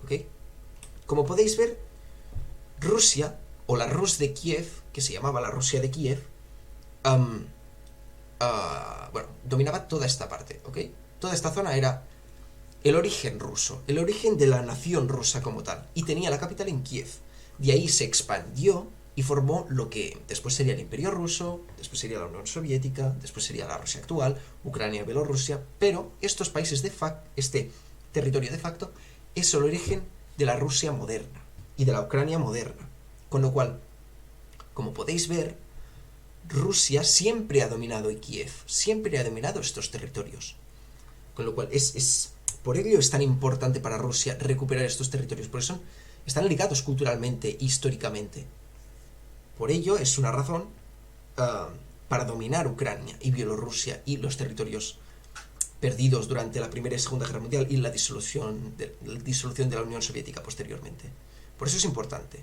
¿ok? Como podéis ver, Rusia, o la Rus de Kiev, que se llamaba la Rusia de Kiev, um, bueno, dominaba toda esta parte, ¿ok? Toda esta zona era el origen ruso, el origen de la nación rusa como tal, y tenía la capital en Kiev. De ahí se expandió y formó lo que después sería el Imperio Ruso, después sería la Unión Soviética, después sería la Rusia actual, Ucrania y Bielorrusia, pero estos países de facto, este territorio de facto, es el origen de la Rusia moderna y de la Ucrania moderna. Con lo cual, como podéis ver, Rusia siempre ha dominado Kiev, siempre ha dominado estos territorios. Con lo cual, por ello es tan importante para Rusia recuperar estos territorios, porque están ligados culturalmente, históricamente. Por ello es una razón para dominar Ucrania y Bielorrusia y los territorios perdidos durante la Primera y Segunda Guerra Mundial y la disolución de la Unión Soviética posteriormente. Por eso es importante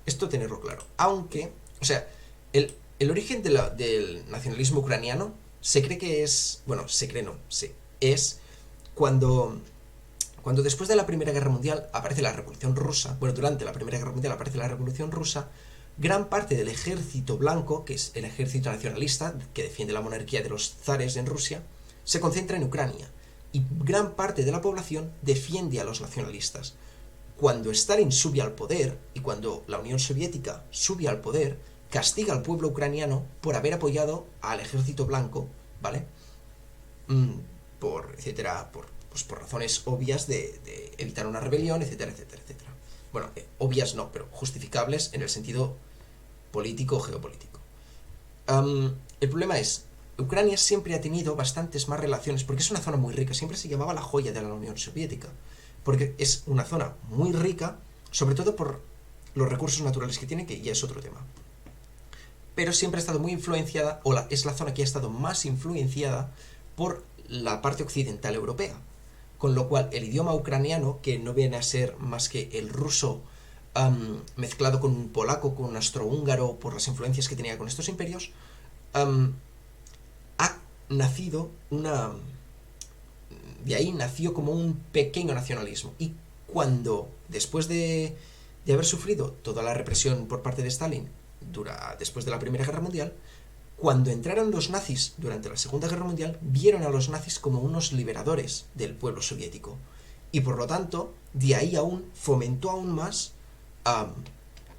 esto tenerlo claro. Aunque, o sea, el origen del nacionalismo ucraniano se cree que es, bueno, se cree no, sí, es cuando después de la Primera Guerra Mundial aparece la Revolución Rusa, bueno, durante la Primera Guerra Mundial aparece la Revolución Rusa, gran parte del ejército blanco, que es el ejército nacionalista, que defiende la monarquía de los zares en Rusia, se concentra en Ucrania, y gran parte de la población defiende a los nacionalistas. Cuando Stalin sube al poder, y cuando la Unión Soviética sube al poder, castiga al pueblo ucraniano por haber apoyado al ejército blanco, ¿vale? Por razones obvias de evitar una rebelión, etcétera, etcétera, etcétera. Bueno, obvias no, pero justificables en el sentido político o geopolítico. El problema es, Ucrania siempre ha tenido bastantes más relaciones, porque es una zona muy rica, siempre se llamaba la joya de la Unión Soviética, porque es una zona muy rica, sobre todo por los recursos naturales que tiene, que ya es otro tema. Pero siempre ha estado muy influenciada, es la zona que ha estado más influenciada por la parte occidental europea. Con lo cual, el idioma ucraniano, que no viene a ser más que el ruso mezclado con un polaco, con un astrohúngaro, por las influencias que tenía con estos imperios, ha nacido de ahí nació como un pequeño nacionalismo. Y cuando, después de haber sufrido toda la represión por parte de Stalin después de la Primera Guerra Mundial, cuando entraron los nazis durante la Segunda Guerra Mundial, vieron a los nazis como unos liberadores del pueblo soviético. Y por lo tanto, de ahí fomentó aún más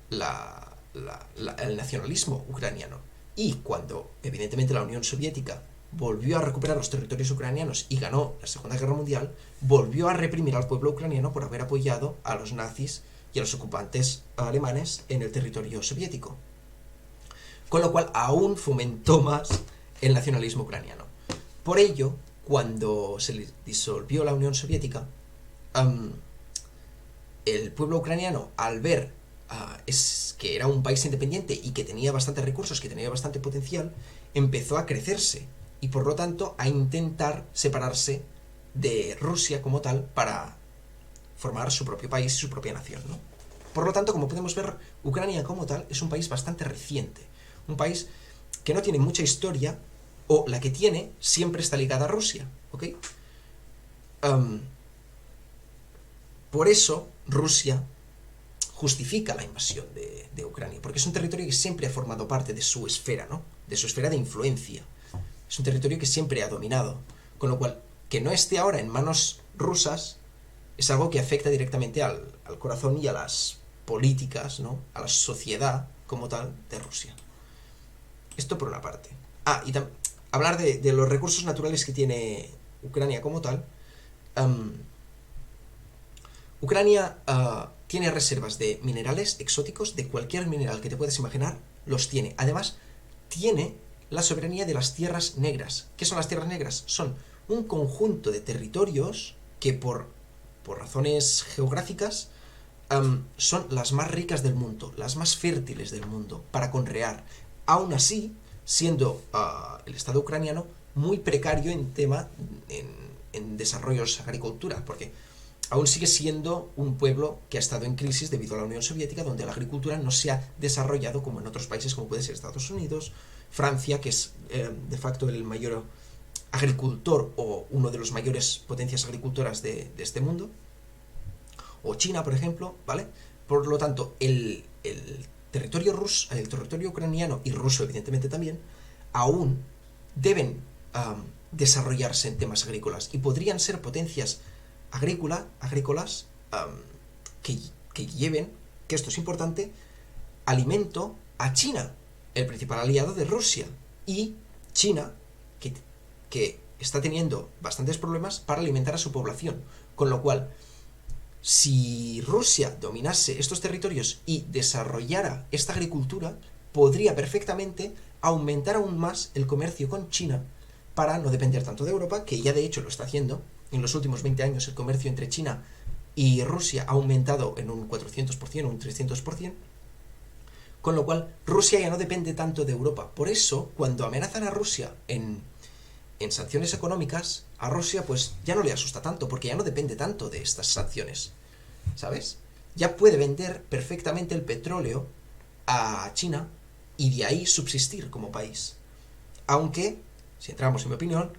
el nacionalismo ucraniano. Y cuando, evidentemente, la Unión Soviética volvió a recuperar los territorios ucranianos y ganó la Segunda Guerra Mundial, volvió a reprimir al pueblo ucraniano por haber apoyado a los nazis y a los ocupantes alemanes en el territorio soviético. Con lo cual aún fomentó más el nacionalismo ucraniano. Por ello, cuando se disolvió la Unión Soviética, el pueblo ucraniano, al ver que era un país independiente y que tenía bastantes recursos, que tenía bastante potencial, empezó a crecerse y por lo tanto a intentar separarse de Rusia como tal para formar su propio país y su propia nación, ¿no? Por lo tanto, como podemos ver, Ucrania como tal es un país bastante reciente, un país que no tiene mucha historia, o la que tiene siempre está ligada a Rusia, ¿ok? Por eso Rusia justifica la invasión de Ucrania, porque es un territorio que siempre ha formado parte de su esfera, ¿no? De su esfera de influencia. Es un territorio que siempre ha dominado, con lo cual, que no esté ahora en manos rusas es algo que afecta directamente al corazón y a las políticas, ¿no? A la sociedad como tal de Rusia. Esto por una parte. Y hablar de los recursos naturales que tiene Ucrania como tal. Ucrania tiene reservas de minerales exóticos, de cualquier mineral que te puedas imaginar, los tiene. Además, tiene la soberanía de las tierras negras. ¿Qué son las tierras negras? Son un conjunto de territorios que por razones geográficas son las más ricas del mundo, las más fértiles del mundo para conrear. Aún así, siendo el Estado ucraniano muy precario en desarrollos agricultura, porque aún sigue siendo un pueblo que ha estado en crisis debido a la Unión Soviética, donde la agricultura no se ha desarrollado como en otros países como puede ser Estados Unidos, Francia, que es de facto el mayor agricultor o uno de los mayores potencias agricultoras de este mundo, o China, por ejemplo, ¿vale? Por lo tanto, el territorio ruso, el territorio ucraniano y ruso, evidentemente también, aún deben desarrollarse en temas agrícolas y podrían ser potencias agrícolas que, que lleven, que esto es importante, alimento a China, el principal aliado de Rusia. Y China, que está teniendo bastantes problemas para alimentar a su población. Con lo cual, si Rusia dominase estos territorios y desarrollara esta agricultura, podría perfectamente aumentar aún más el comercio con China para no depender tanto de Europa, que ya de hecho lo está haciendo. En los últimos 20 años el comercio entre China y Rusia ha aumentado en un 400%, un 300%, con lo cual Rusia ya no depende tanto de Europa. Por eso, cuando amenazan a Rusia en sanciones económicas, a Rusia pues ya no le asusta tanto, porque ya no depende tanto de estas sanciones, ¿sabes? Ya puede vender perfectamente el petróleo a China y de ahí subsistir como país. Aunque, si entramos en mi opinión,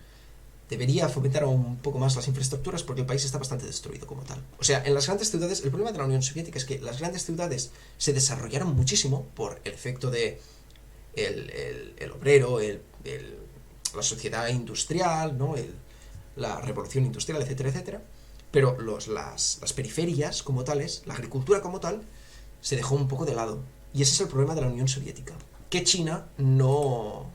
debería fomentar un poco más las infraestructuras porque el país está bastante destruido como tal. O sea, en las grandes ciudades, el problema de la Unión Soviética es que las grandes ciudades se desarrollaron muchísimo por el efecto de el obrero, la sociedad industrial, ¿no? La revolución industrial, etcétera, etcétera. Pero las periferias como tales, la agricultura como tal, se dejó un poco de lado. Y ese es el problema de la Unión Soviética, que China no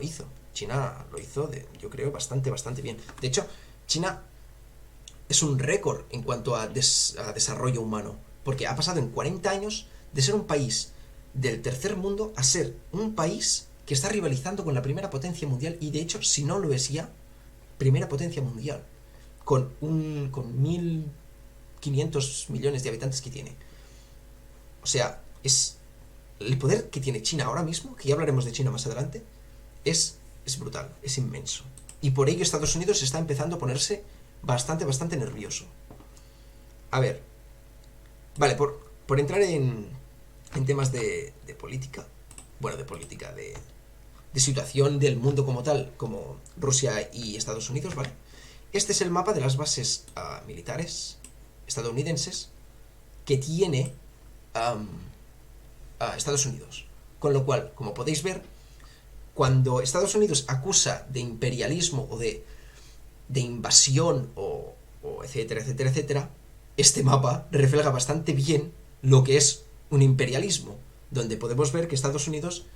hizo. China lo hizo, yo creo, bastante bien. De hecho, China es un récord en cuanto a desarrollo humano, porque ha pasado en 40 años de ser un país del tercer mundo a ser un país que está rivalizando con la primera potencia mundial, y de hecho, si no lo es ya, primera potencia mundial, con 1.500 millones de habitantes que tiene. O sea, es el poder que tiene China ahora mismo, que ya hablaremos de China más adelante, es brutal, es inmenso. Y por ello Estados Unidos está empezando a ponerse bastante nervioso. A ver, vale, por entrar en temas de política, bueno, de situación del mundo como tal, como Rusia y Estados Unidos, ¿vale? Este es el mapa de las bases militares estadounidenses que tiene Estados Unidos. Con lo cual, como podéis ver, cuando Estados Unidos acusa de imperialismo o de invasión o etcétera, etcétera, etcétera, este mapa refleja bastante bien lo que es un imperialismo, donde podemos ver que Estados Unidos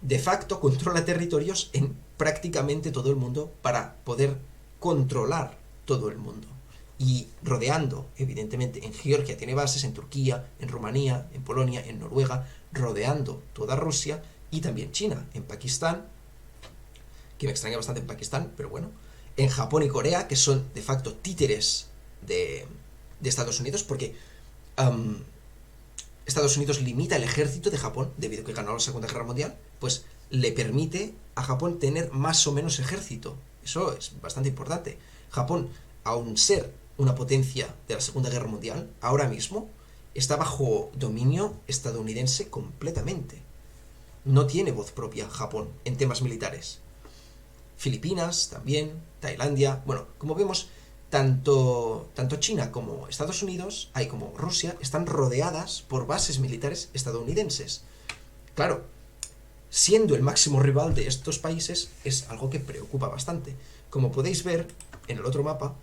de facto controla territorios en prácticamente todo el mundo para poder controlar todo el mundo. Y rodeando, evidentemente, en Georgia tiene bases, en Turquía, en Rumanía, en Polonia, en Noruega, rodeando toda Rusia, y también China, en Pakistán, que me extraña bastante en Pakistán, pero bueno, en Japón y Corea, que son de facto títeres de Estados Unidos, porque Estados Unidos limita el ejército de Japón, debido a que ganó la Segunda Guerra Mundial, pues le permite a Japón tener más o menos ejército. Eso es bastante importante. Japón, aun ser una potencia de la Segunda Guerra Mundial, ahora mismo está bajo dominio estadounidense completamente. No tiene voz propia Japón en temas militares. Filipinas también, Tailandia, bueno, como vemos, tanto China como Estados Unidos, como Rusia, están rodeadas por bases militares estadounidenses. Claro, siendo el máximo rival de estos países, es algo que preocupa bastante. Como podéis ver en el otro mapa,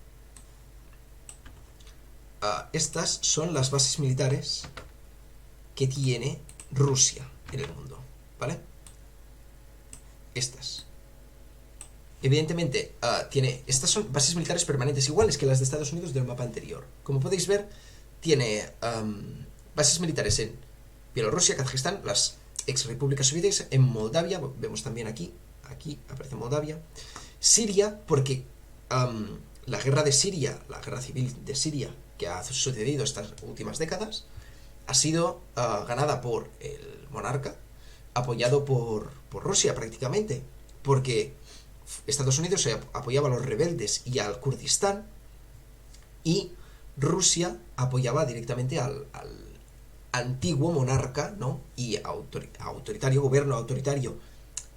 estas son las bases militares que tiene Rusia en el mundo, ¿vale? Estas. Evidentemente, estas son bases militares permanentes iguales que las de Estados Unidos del mapa anterior. Como podéis ver, tiene bases militares en Bielorrusia, Kazajistán, las ex repúblicas soviéticas, en Moldavia, vemos también aquí aparece Moldavia, Siria, porque la guerra de Siria, la guerra civil de Siria, que ha sucedido estas últimas décadas, ha sido ganada por el monarca, apoyado por Rusia prácticamente, porque Estados Unidos apoyaba a los rebeldes y al Kurdistán, y Rusia apoyaba directamente al antiguo monarca, ¿no? Y autoritario, gobierno autoritario,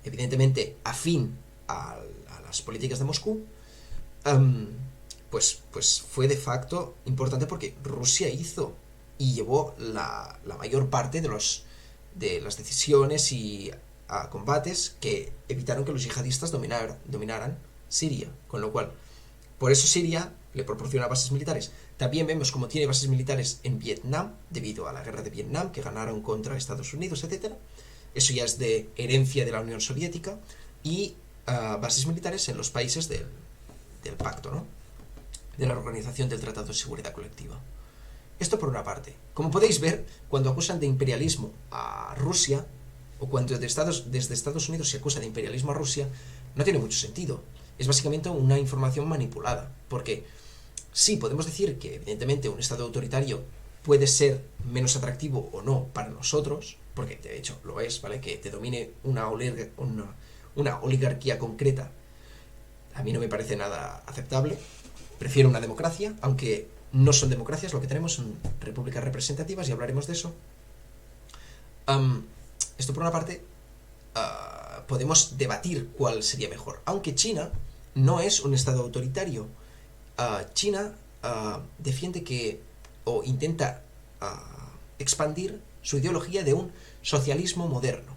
evidentemente afín a las políticas de Moscú, pues fue de facto importante porque Rusia hizo y llevó la mayor parte de las decisiones y combates que evitaron que los yihadistas dominaran Siria. Con lo cual, por eso Siria le proporciona bases militares. También vemos cómo tiene bases militares en Vietnam, debido a la guerra de Vietnam, que ganaron contra Estados Unidos, etcétera. Eso ya es de herencia de la Unión Soviética. Y bases militares en los países del pacto, ¿no? De la Organización del Tratado de Seguridad Colectiva. Esto por una parte. Como podéis ver, cuando acusan de imperialismo a Rusia, o cuando desde Estados Unidos se acusa de imperialismo a Rusia, no tiene mucho sentido. Es básicamente una información manipulada. Porque sí, podemos decir que evidentemente un Estado autoritario puede ser menos atractivo o no para nosotros, porque de hecho lo es, ¿vale? Que te domine una oligarquía concreta, a mí no me parece nada aceptable. Prefiero una democracia, aunque no son democracias, lo que tenemos son repúblicas representativas y hablaremos de eso. Esto por una parte, podemos debatir cuál sería mejor. Aunque China no es un estado autoritario. China defiende que, o intenta expandir su ideología de un socialismo moderno.